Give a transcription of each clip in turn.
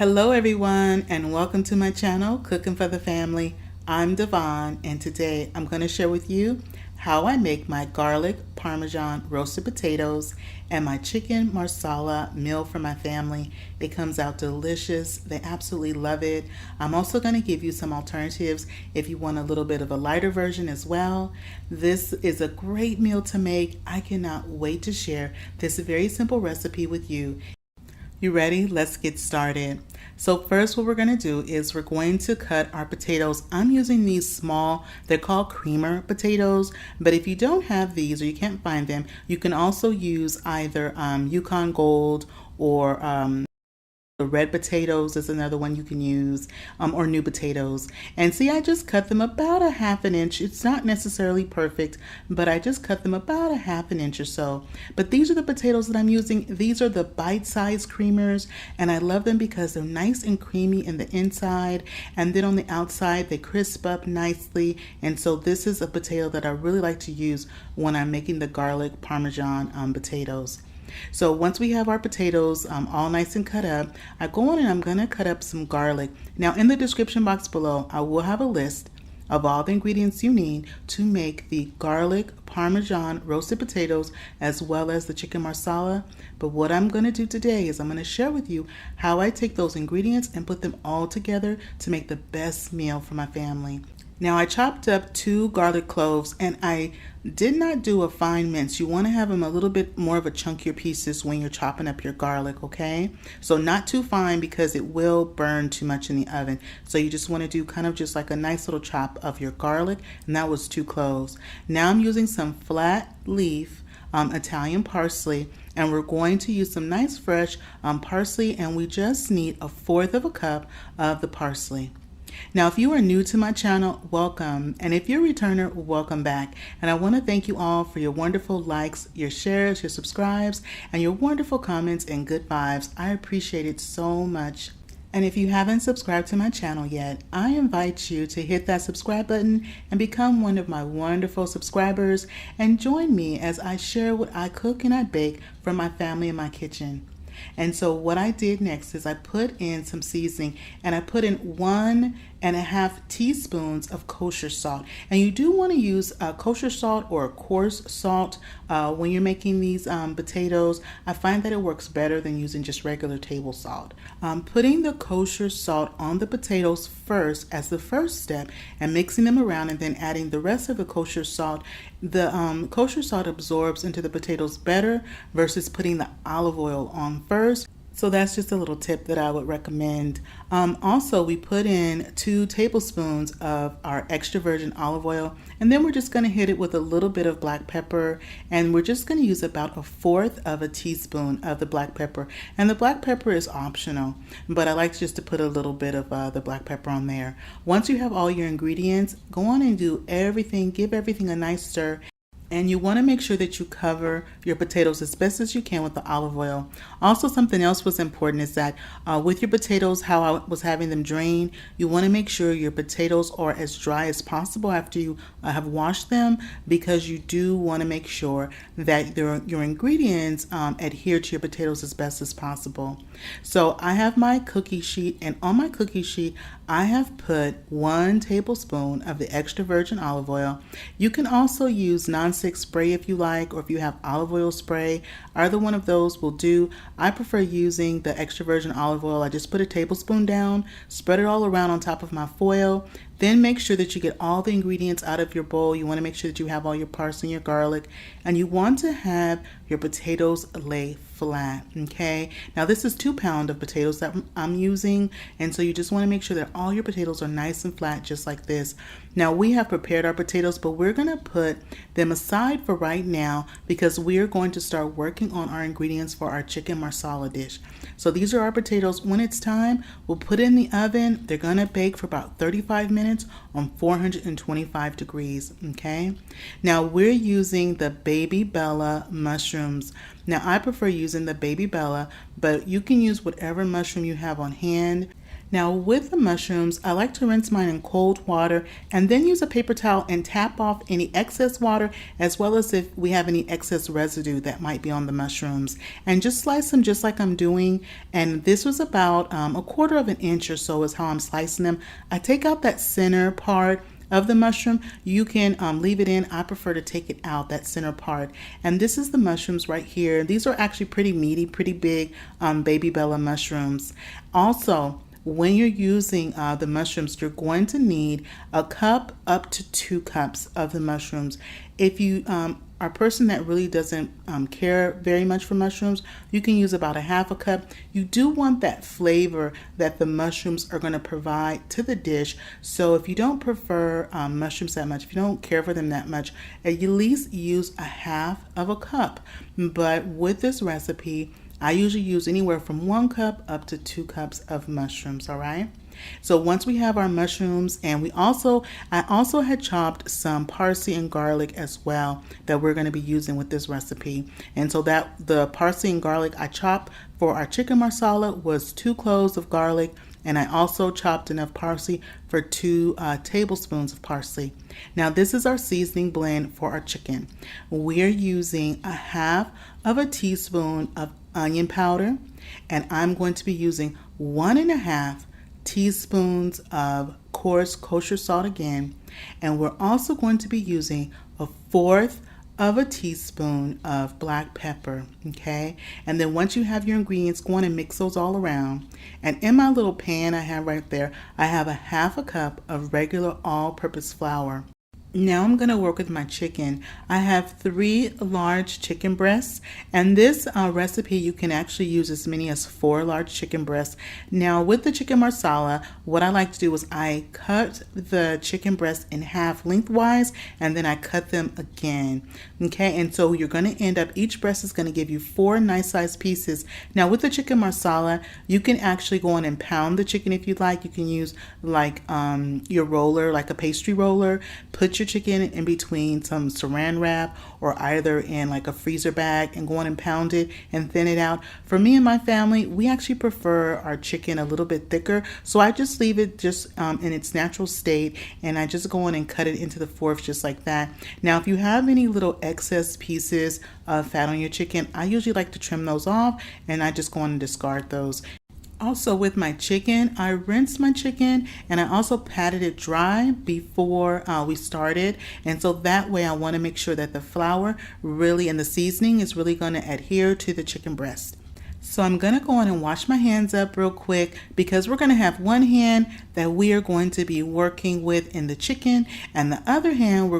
Hello everyone and welcome to my channel, Cooking for the Family. I'm Dyvonne and today I'm going to share with you how I make my garlic Parmesan roasted potatoes and my chicken Marsala meal for my family. It comes out delicious. They absolutely love it. I'm also going to give you some alternatives if you want a little bit of a lighter version as well. This is a great meal to make. I cannot wait to share this very simple recipe with you. You ready? Let's get started. So first what we're going to do is we're going to cut our potatoes. I'm using these small, they're called creamer potatoes, but if you don't have these or you can't find them, you can also use either Yukon Gold or the red potatoes is another one you can use, or new potatoes. And see, I just cut them about a half an inch. It's not necessarily perfect, but I just cut them about a half an inch or so. But these are the potatoes that I'm using. These are the bite-sized creamers, and I love them because they're nice and creamy in the inside, and then on the outside they crisp up nicely. And so this is a potato that I really like to use when I'm making the garlic Parmesan potatoes. So once we have our potatoes all nice and cut up, I go on and I'm going to cut up some garlic. Now in the description box below, I will have a list of all the ingredients you need to make the garlic Parmesan roasted potatoes as well as the chicken Marsala. But what I'm going to do today is I'm going to share with you how I take those ingredients and put them all together to make the best meal for my family. Now I chopped up 2 garlic cloves and I did not do a fine mince. You want to have them a little bit more of a chunkier pieces when you're chopping up your garlic, okay? So not too fine because it will burn too much in the oven. So you just want to do kind of just like a nice little chop of your garlic, and that was 2 cloves. Now I'm using some flat leaf Italian parsley, and we're going to use some nice fresh parsley, and we just need 1/4 of a cup of the parsley. Now, if you are new to my channel, welcome. And if you're a returner, welcome back. And I want to thank you all for your wonderful likes, your shares, your subscribes, and your wonderful comments and good vibes. I appreciate it so much. And if you haven't subscribed to my channel yet, I invite you to hit that subscribe button and become one of my wonderful subscribers and join me as I share what I cook and I bake for my family in my kitchen. And so what I did next is I put in some seasoning, and I put in 1.5 teaspoons of kosher salt. And you do want to use kosher salt or coarse salt when you're making these potatoes. I find that it works better than using just regular table salt. Putting the kosher salt on the potatoes first as the first step and mixing them around, and then adding the rest of the kosher salt. The kosher salt absorbs into the potatoes better versus putting the olive oil on first. So that's just a little tip that I would recommend. Also, we put in 2 tablespoons of our extra virgin olive oil, and then we're just going to hit it with a little bit of black pepper, and we're just going to use about 1/4 of a teaspoon of the black pepper. And the black pepper is optional, but I like just to put a little bit of the black pepper on there. Once you have all your ingredients, go on and do everything, give everything a nice stir. And you want to make sure that you cover your potatoes as best as you can with the olive oil. Also, something else was important is that with your potatoes, how I was having them drain, you want to make sure your potatoes are as dry as possible after you have washed them, because you do want to make sure that your ingredients adhere to your potatoes as best as possible. So I have my cookie sheet, and on my cookie sheet, I have put 1 tablespoon of the extra virgin olive oil. You can also use non-stick spray if you like, or if you have olive oil spray, either one of those will do. I prefer using the extra virgin olive oil. I just put a tablespoon down, spread it all around on top of my foil. Then make sure that you get all the ingredients out of your bowl. You want to make sure that you have all your parsley and your garlic, and you want to have your potatoes lay flat, okay? Now this is 2 pounds of potatoes that I'm using, and so you just want to make sure that all your potatoes are nice and flat, just like this. Now we have prepared our potatoes, but we're going to put them aside for right now because we are going to start working on our ingredients for our chicken Marsala dish. So these are our potatoes. When it's time, we'll put it in the oven. They're going to bake for about 35 minutes on 425 degrees, okay? Now we're using the Baby Bella mushrooms. Now I prefer using the Baby Bella, but you can use whatever mushroom you have on hand. Now with the mushrooms, I like to rinse mine in cold water and then use a paper towel and tap off any excess water, as well as if we have any excess residue that might be on the mushrooms, and just slice them just like I'm doing. And this was about a quarter of an inch or so is how I'm slicing them. I take out that center part of the mushroom. You can leave it in. I prefer to take it out, that center part. And this is the mushrooms right here. These are actually pretty meaty, pretty big baby bella mushrooms. Also, when you're using the mushrooms, you're going to need a cup up to 2 cups of the mushrooms. If you are a person that really doesn't care very much for mushrooms, you can use about a half a cup. You do want that flavor that the mushrooms are going to provide to the dish. So if you don't prefer mushrooms that much, if you don't care for them that much, at least use a half of a cup. But with this recipe, I usually use anywhere from 1 cup up to 2 cups of mushrooms, all right? So once we have our mushrooms, and I also had chopped some parsley and garlic as well that we're going to be using with this recipe. And so that the parsley and garlic I chopped for our chicken marsala was 2 cloves of garlic, and I also chopped enough parsley for 2 tablespoons of parsley. Now this is our seasoning blend for our chicken. We're using a half of a teaspoon of onion powder, and I'm going to be using 1.5 teaspoons of coarse kosher salt again, and we're also going to be using 1/4 of a teaspoon of black pepper. Okay, and then once you have your ingredients, go on and mix those all around. And in my little pan I have right there, I have a half a cup of regular all-purpose flour. Now I'm going to work with my chicken. I have 3 large chicken breasts, and this recipe you can actually use as many as 4 large chicken breasts. Now with the chicken marsala, what I like to do is I cut the chicken breast in half lengthwise, and then I cut them again. Okay, and so you're going to end up, each breast is going to give you 4 nice sized pieces. Now with the chicken marsala, you can actually go on and pound the chicken if you'd like. You can use like your roller, like a pastry roller. Put your chicken in between some saran wrap or either in like a freezer bag and go on and pound it and thin it out. For me and my family, we actually prefer our chicken a little bit thicker, so I just leave it just in its natural state, and I just go on and cut it into the 4ths just like that. Now if you have any little excess pieces of fat on your chicken, I usually like to trim those off, and I just go on and discard those. Also with my chicken, I rinsed my chicken and I also patted it dry before we started. And so that way I want to make sure that the flour really and the seasoning is really going to adhere to the chicken breast. So I'm going to go on and wash my hands up real quick, because we're going to have one hand that we are going to be working with in the chicken, and the other hand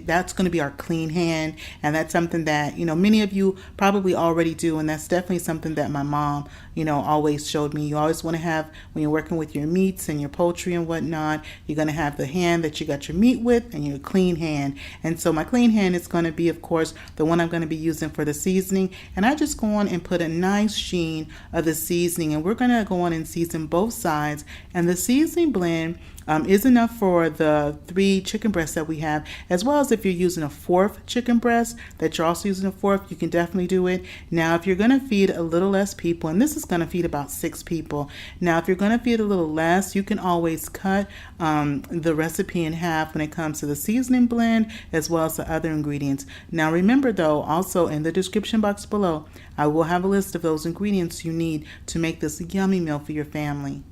that's going to be our clean hand. And that's something that, many of you probably already do, and that's definitely something that my mom, always showed me. You always want to have, when you're working with your meats and your poultry and whatnot, you're going to have the hand that you got your meat with and your clean hand. And so my clean hand is going to be, of course, the one I'm going to be using for the seasoning. And I just go on and put a nice sheen of the seasoning, and we're going to go on and season both sides. And the seasoning blend is enough for the 3 chicken breasts that we have, as well as if you're using a 4th chicken breast that you're also using a 4th, you can definitely do it. Now if you're going to feed a little less people, and this is going to feed about 6 people, now if you're going to feed a little less, you can always cut the recipe in half when it comes to the seasoning blend as well as the other ingredients. Now remember though, also in the description box below, I will have a list of those ingredients you need to make this yummy meal for your family.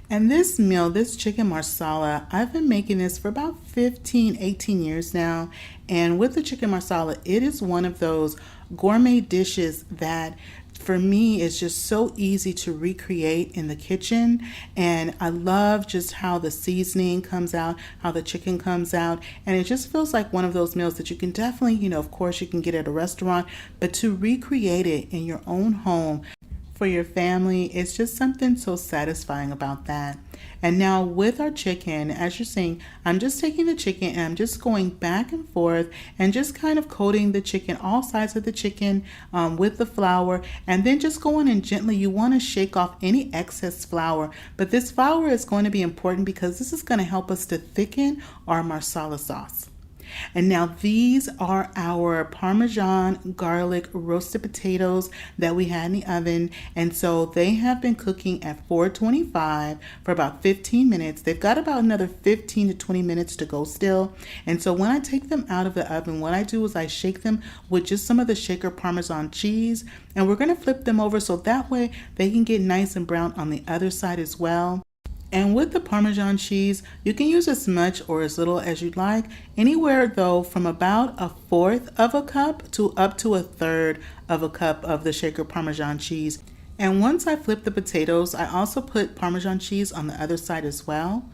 And this meal, this chicken marsala, I've been making this for about 18 years now. And with the chicken marsala, it is one of those gourmet dishes that for me is just so easy to recreate in the kitchen. And I love just how the seasoning comes out, how the chicken comes out. And it just feels like one of those meals that you can definitely, of course you can get at a restaurant, but to recreate it in your own home for your family, it's just something so satisfying about that. And now with our chicken, as you're seeing, I'm just taking the chicken and I'm just going back and forth and just kind of coating the chicken, all sides of the chicken with the flour, and then just going and gently, you want to shake off any excess flour. But this flour is going to be important because this is going to help us to thicken our marsala sauce. And now these are our Parmesan garlic roasted potatoes that we had in the oven. And so they have been cooking at 425 for about 15 minutes. They've got about another 15 to 20 minutes to go still. And so when I take them out of the oven, what I do is I shake them with just some of the shaker Parmesan cheese. And we're going to flip them over so that way they can get nice and brown on the other side as well. And with the Parmesan cheese, you can use as much or as little as you'd like. Anywhere though from about 1/4 of a cup to up to 1/3 of a cup of the shaker Parmesan cheese. And once I flip the potatoes, I also put Parmesan cheese on the other side as well.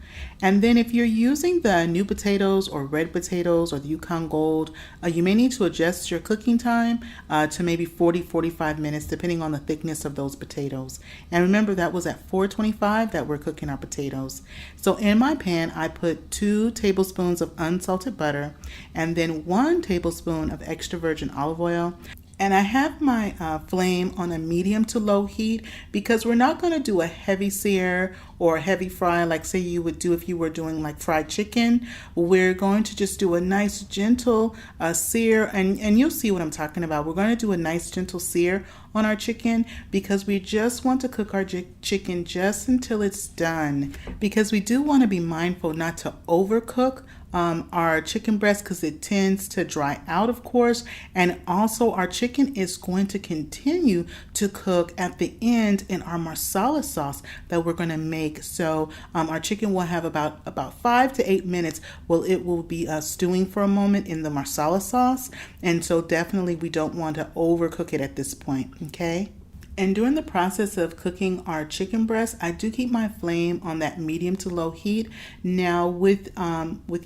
And then if you're using the new potatoes or red potatoes or the Yukon Gold, you may need to adjust your cooking time to maybe 40-45 minutes depending on the thickness of those potatoes. And remember that was at 425 that we're cooking our potatoes. So in my pan, I put 2 tablespoons of unsalted butter and then 1 tablespoon of extra virgin olive oil. And I have my flame on a medium to low heat because we're not going to do a heavy sear or a heavy fry like say you would do if you were doing like fried chicken. We're going to just do a nice gentle sear, and you'll see what I'm talking about. We're going to do a nice gentle sear on our chicken because we just want to cook our chicken just until it's done, because we do want to be mindful not to overcook our chicken breast because it tends to dry out, of course, and also our chicken is going to continue to cook at the end in our Marsala sauce that we're going to make. So our chicken will have about 5 to 8 minutes. Well, it will be stewing for a moment in the Marsala sauce, and so definitely we don't want to overcook it at this point. Okay. And during the process of cooking our chicken breast, I do keep my flame on that medium to low heat. Now with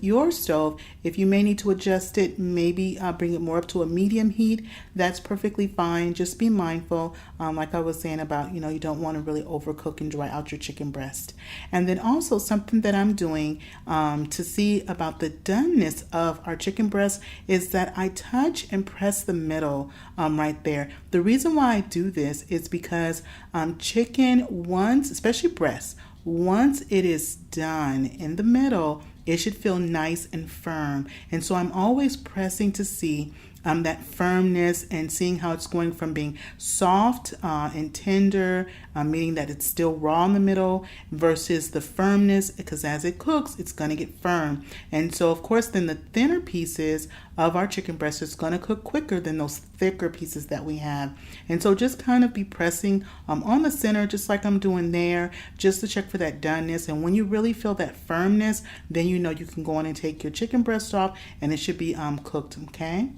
your stove, if you may need to adjust it, maybe bring it more up to a medium heat, that's perfectly fine. Just be mindful, like I was saying about, you don't want to really overcook and dry out your chicken breast. And then also something that I'm doing to see about the doneness of our chicken breast is that I touch and press the middle right there. The reason why I do this is because chicken, once, especially breast, once it is done in the middle, it should feel nice and firm. And so I'm always pressing to see that firmness and seeing how it's going from being soft and tender, meaning that it's still raw in the middle, versus the firmness, because as it cooks, it's going to get firm. And so, of course, then the thinner pieces of our chicken breast is going to cook quicker than those thicker pieces that we have. And so just kind of be pressing on the center, just like I'm doing there, just to check for that doneness. And when you really feel that firmness, then you know you can go on and take your chicken breast off and it should be cooked, okay?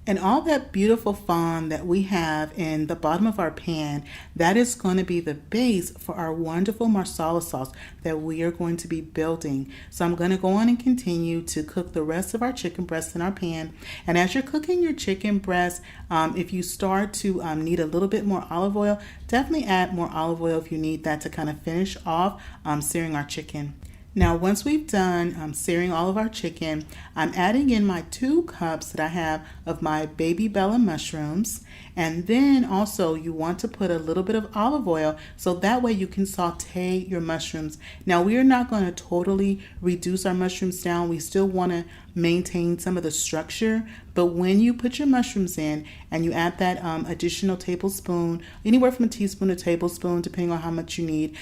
And all that beautiful fond that we have in the bottom of our pan, that is going to be the base for our wonderful Marsala sauce that we are going to be building. So I'm going to go on and continue to cook the rest of our chicken breast in our pan. And as you're cooking your chicken breast, if you start to need a little bit more olive oil, definitely add more olive oil if you need that to kind of finish off searing our chicken. Now, once we've done searing all of our chicken, I'm adding in my 2 cups that I have of my baby bella mushrooms. And then also you want to put a little bit of olive oil so that way you can saute your mushrooms. Now, we are not going to totally reduce our mushrooms down. We still want to maintain some of the structure. But when you put your mushrooms in and you add that additional tablespoon, anywhere from a teaspoon to a tablespoon, depending on how much you need,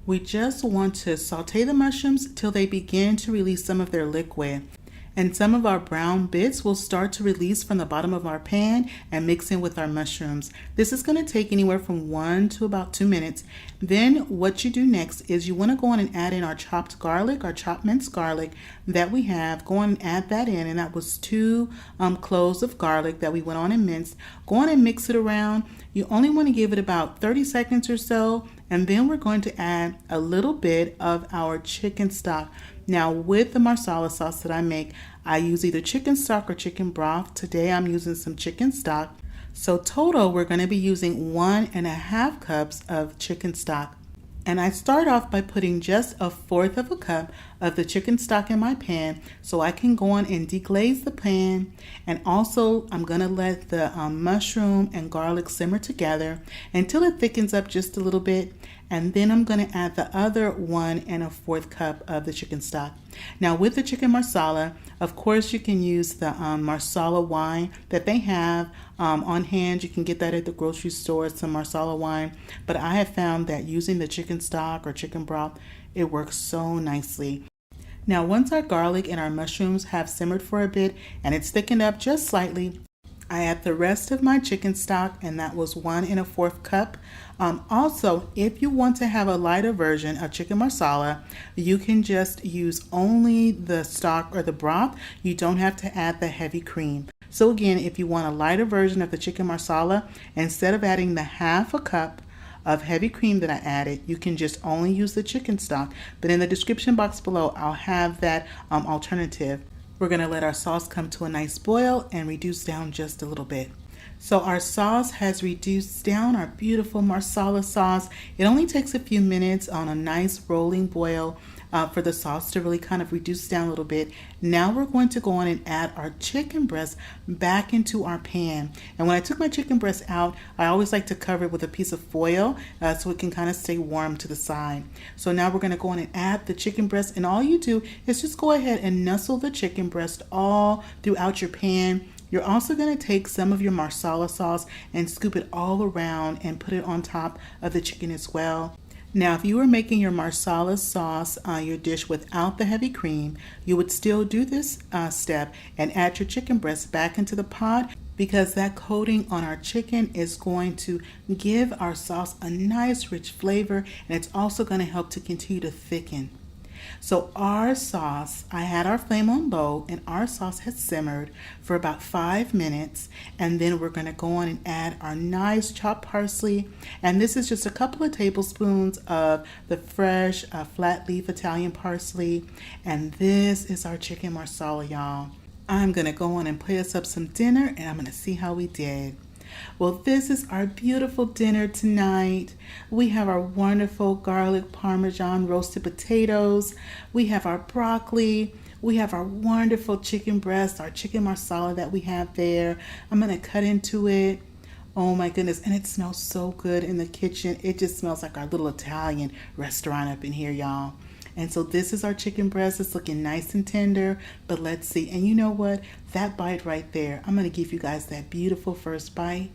we just want to saute the mushrooms till they begin to release some of their liquid. And some of our brown bits will start to release from the bottom of our pan and mix in with our mushrooms. This is going to take anywhere from 1 to about 2 minutes. Then what you do next is you want to go on and add in our chopped garlic, our chopped minced garlic that we have. Go on and add that in, and that was 2 cloves of garlic that we went on and minced. Go on and mix it around. You only want to give it about 30 seconds or so, and then we're going to add a little bit of our chicken stock. Now, with the Marsala sauce that I make, I use either chicken stock or chicken broth. Today I'm using some chicken stock. So total, we're going to be using 1.5 cups of chicken stock. And I start off by putting just 1/4 of a cup of the chicken stock in my pan so I can go on and deglaze the pan. And also I'm going to let the mushroom and garlic simmer together until it thickens up just a little bit. And then I'm going to add the other 1 1/4 cup of the chicken stock. Now with the chicken marsala, of course you can use the Marsala wine that they have on hand. You can get that at the grocery store, some Marsala wine. But I have found that using the chicken stock or chicken broth, it works so nicely. Now once our garlic and our mushrooms have simmered for a bit and it's thickened up just slightly, I add the rest of my chicken stock, and that was 1 1/4 cup. Also, if you want to have a lighter version of chicken marsala, you can just use only the stock or the broth. You don't have to add the heavy cream. So again, if you want a lighter version of the chicken marsala, instead of adding the 1/2 cup of heavy cream that I added, you can just only use the chicken stock. But in the description box below, I'll have that alternative. We're going to let our sauce come to a nice boil and reduce down just a little bit. So our sauce has reduced down, our beautiful Marsala sauce. It only takes a few minutes on a nice rolling boil for the sauce to really kind of reduce down a little bit. Now we're going to go on and add our chicken breast back into our pan. And when I took my chicken breast out, I always like to cover it with a piece of foil so it can kind of stay warm to the side. So now we're going to go on and add the chicken breast, and all you do is just go ahead and nestle the chicken breast all throughout your pan. You're also going to take some of your Marsala sauce and scoop it all around and put it on top of the chicken as well. Now, if you were making your Marsala sauce, your dish without the heavy cream, you would still do this step and add your chicken breast back into the pot, because that coating on our chicken is going to give our sauce a nice rich flavor, and it's also going to help to continue to thicken. So our sauce, I had our flame on low, and our sauce has simmered for about 5 minutes. And then we're going to go on and add our nice chopped parsley. And this is just a couple of tablespoons of the fresh flat leaf Italian parsley. And this is our chicken marsala, y'all. I'm going to go on and play us up some dinner, and I'm going to see how we did. Well, this is our beautiful dinner tonight. We have our wonderful garlic Parmesan roasted potatoes. We have our broccoli. We have our wonderful chicken breast, our chicken marsala that we have there. I'm going to cut into it. Oh my goodness, and it smells so good in the kitchen. It just smells like our little Italian restaurant up in here, y'all. And so this is our chicken breast. It's looking nice and tender, but let's see. And you know what? That bite right there, I'm going to give you guys that beautiful first bite.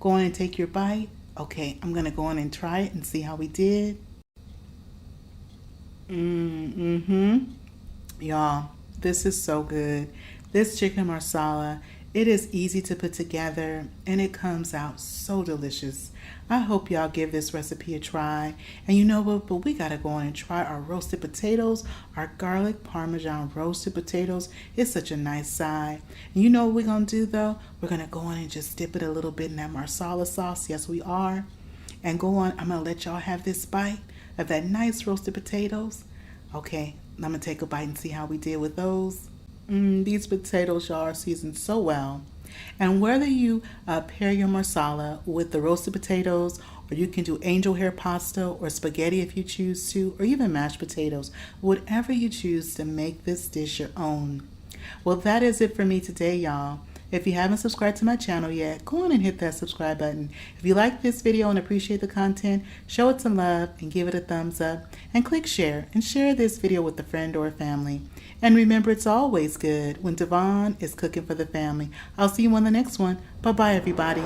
Go on and take your bite. Okay, I'm going to go on and try it and see how we did. Y'all, this is so good. This chicken marsala, it is easy to put together, and it comes out so delicious. I hope y'all give this recipe a try. And you know what? But we got to go on and try our roasted potatoes, our garlic Parmesan roasted potatoes. It's such a nice side. And you know what we're going to do, though? We're going to go on and just dip it a little bit in that Marsala sauce. Yes, we are. And go on. I'm going to let y'all have this bite of that nice roasted potatoes. Okay, I'm going to take a bite and see how we did with those. These potatoes, y'all, are seasoned so well. And whether you pair your marsala with the roasted potatoes, or you can do angel hair pasta or spaghetti if you choose to, or even mashed potatoes, whatever you choose to make this dish your own. Well, that is it for me today, y'all. If you haven't subscribed to my channel yet, go on and hit that subscribe button. If you like this video and appreciate the content, show it some love and give it a thumbs up, and click share and share this video with a friend or a family. And remember, it's always good when Dyvonne is cooking for the family. I'll see you on the next one. Bye-bye, everybody.